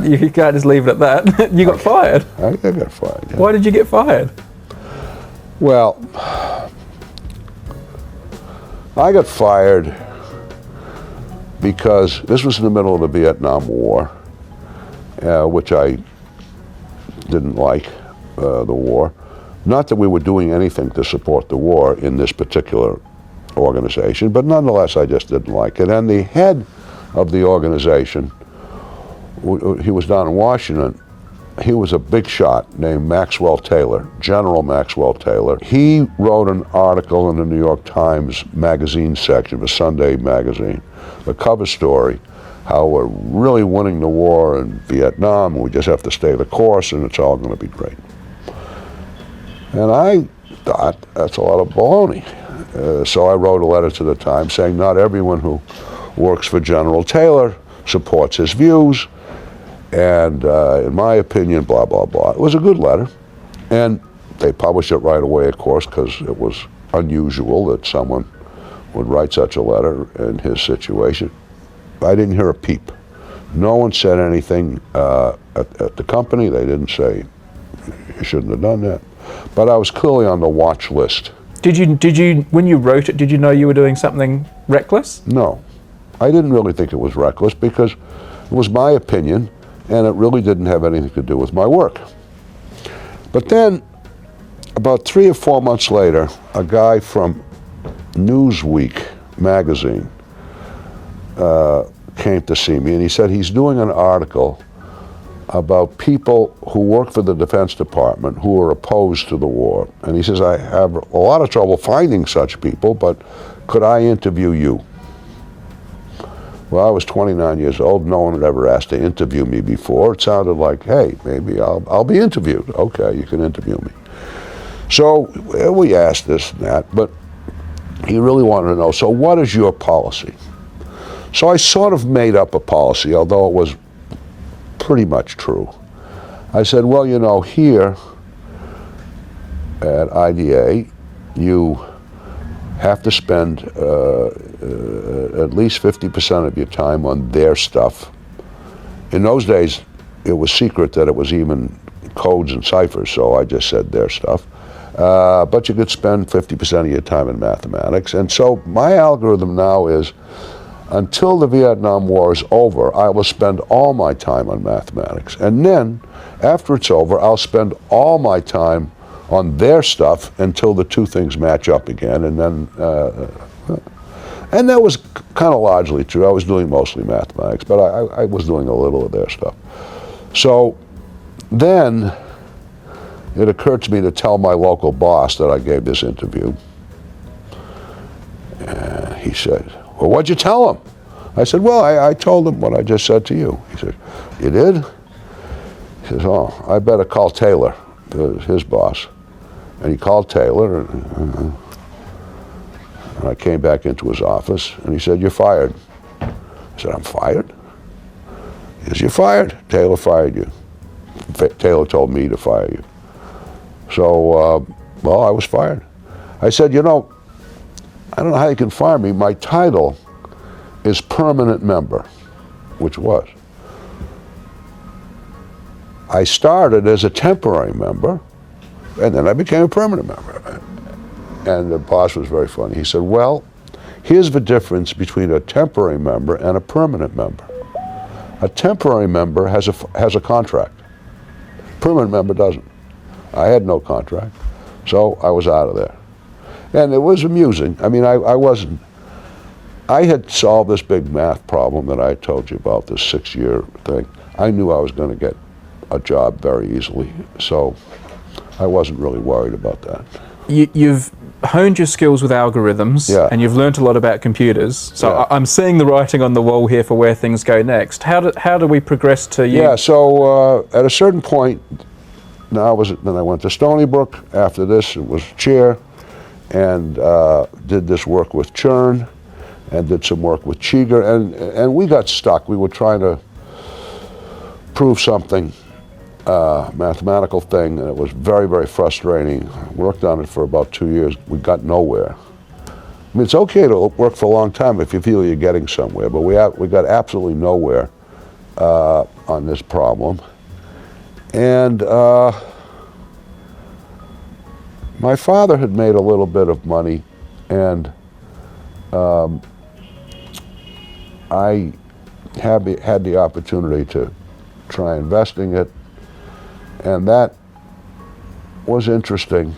You can't just leave it at that. You got fired. I got fired. Yeah. Why did you get fired? Well, I got fired because this was in the middle of the Vietnam War, which I didn't like, the war. Not that we were doing anything to support the war in this particular organization, but nonetheless I just didn't like it. And the head of the organization, he was down in Washington, he was a big shot named Maxwell Taylor, General Maxwell Taylor. He wrote an article in the New York Times magazine section, a Sunday magazine, a cover story, how we're really winning the war in Vietnam, and we just have to stay the course and it's all going to be great. And I thought, that's a lot of baloney. So I wrote a letter to the Times saying not everyone who works for General Taylor supports his views, and in my opinion, blah, blah, blah. It was a good letter, and they published it right away, of course, because it was unusual that someone would write such a letter in his situation. I didn't hear a peep. No one said anything at the company. They didn't say, you shouldn't have done that. But I was clearly on the watch list. Did you, when you wrote it, did you know you were doing something reckless? No. I didn't really think it was reckless because it was my opinion and it really didn't have anything to do with my work. But then, about 3 or 4 months later, a guy from Newsweek magazine came to see me, and he said he's doing an article about people who work for the Defense Department who are opposed to the war. And he says, I have a lot of trouble finding such people, but could I interview you? Well, I was 29 years old. No one had ever asked to interview me before. It sounded like, hey, maybe I'll be interviewed. Okay, you can interview me. So we asked this and that, but he really wanted to know, so what is your policy? So I sort of made up a policy, although it was pretty much true. I said, well, you know, here at IDA, you have to spend at least 50% of your time on their stuff. In those days, it was secret that it was even codes and ciphers, so I just said their stuff. But you could spend 50% of your time in mathematics. And so my algorithm now is, until the Vietnam War is over, I will spend all my time on mathematics. And then, after it's over, I'll spend all my time on their stuff until the two things match up again. And then, and that was kind of largely true. I was doing mostly mathematics, but I was doing a little of their stuff. So then, it occurred to me to tell my local boss that I gave this interview. He said, well, what'd you tell him? I said, well, I told him what I just said to you. He said, you did? He says, oh, I better call Taylor, his boss. And he called Taylor, and I came back into his office, and he said, you're fired. I said, I'm fired? He says, you're fired. Taylor fired you. Taylor told me to fire you. So, well, I was fired. I said, you know, I don't know how you can fire me. My title is permanent member, which was. I started as a temporary member, and then I became a permanent member. And the boss was very funny. He said, well, here's the difference between a temporary member and a permanent member. A temporary member has a contract. Permanent member doesn't. I had no contract, so I was out of there. And it was amusing. I mean, I had solved this big math problem that I told you about, this 6-year thing. I knew I was going to get a job very easily, so I wasn't really worried about that. You've honed your skills with algorithms, yeah, and you've learned a lot about computers. So yeah, I'm seeing the writing on the wall here for where things go next. How do we progress to you? Yeah, so at a certain point, then I went to Stony Brook. After this, it was chair, and did this work with Churn, and did some work with Cheeger, and we got stuck. We were trying to prove something, mathematical thing, and it was very, very frustrating. Worked on it for about 2 years. We got nowhere. I mean, it's okay to work for a long time if you feel you're getting somewhere, but we got absolutely nowhere on this problem. And my father had made a little bit of money, and I had the opportunity to try investing it, and that was interesting.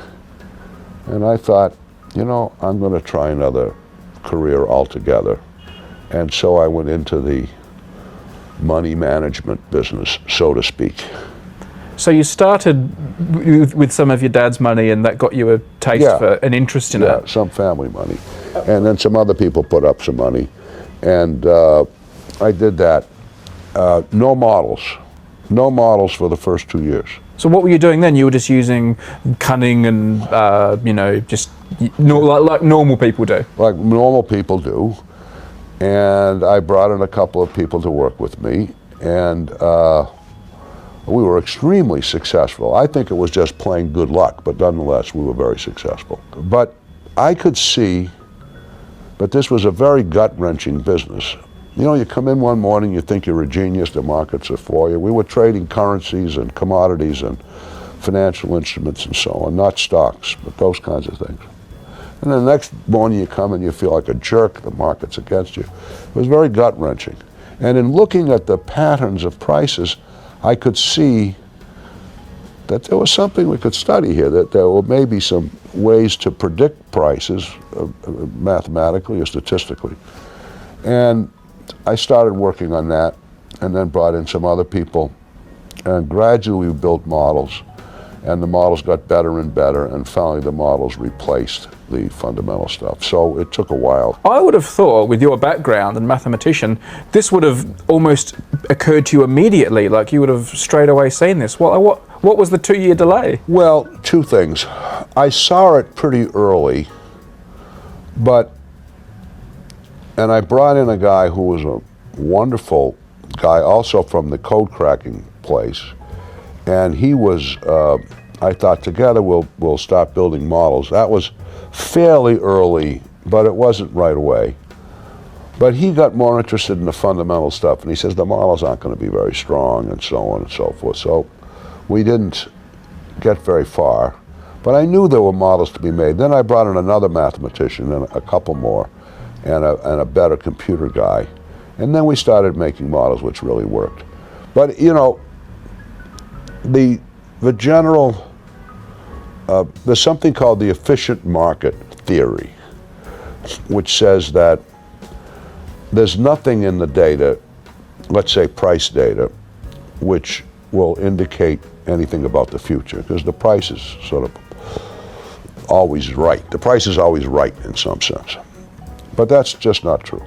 And I thought, you know, I'm going to try another career altogether. And so I went into the money management business, so to speak. So you started with some of your dad's money, and that got you a taste for an interest in it? Yeah, some family money. And then some other people put up some money. And I did that. No models. No models for the first 2 years. So what were you doing then? You were just using cunning and, you know, just like normal people do? Like normal people do. And I brought in a couple of people to work with me, and we were extremely successful. I think it was just plain good luck, but nonetheless, we were very successful. But I could see that this was a very gut-wrenching business. You know, you come in one morning, you think you're a genius, the markets are for you. We were trading currencies and commodities and financial instruments and so on, not stocks, but those kinds of things. And then the next morning you come and you feel like a jerk, the market's against you. It was very gut-wrenching. And in looking at the patterns of prices, I could see that there was something we could study here, that there were maybe some ways to predict prices mathematically or statistically. And I started working on that, and then brought in some other people, and gradually we built models, and the models got better and better, and finally the models replaced the fundamental stuff. So it took a while. I would have thought, with your background and mathematician, this would have almost occurred to you immediately, like you would have straight away seen this. What was the 2-year delay? Well, two things. I saw it pretty early, and I brought in a guy who was a wonderful guy, also from the code cracking place, and he was, I thought, together we'll start building models. That was fairly early, but it wasn't right away. But he got more interested in the fundamental stuff, and he says the models aren't going to be very strong, and so on and so forth. So we didn't get very far, but I knew there were models to be made. Then I brought in another mathematician and a couple more, and a better computer guy. And then we started making models which really worked. But, you know, the general, there's something called the efficient market theory, which says that there's nothing in the data, let's say price data, which will indicate anything about the future, because the price is sort of always right. The price is always right in some sense. But that's just not true.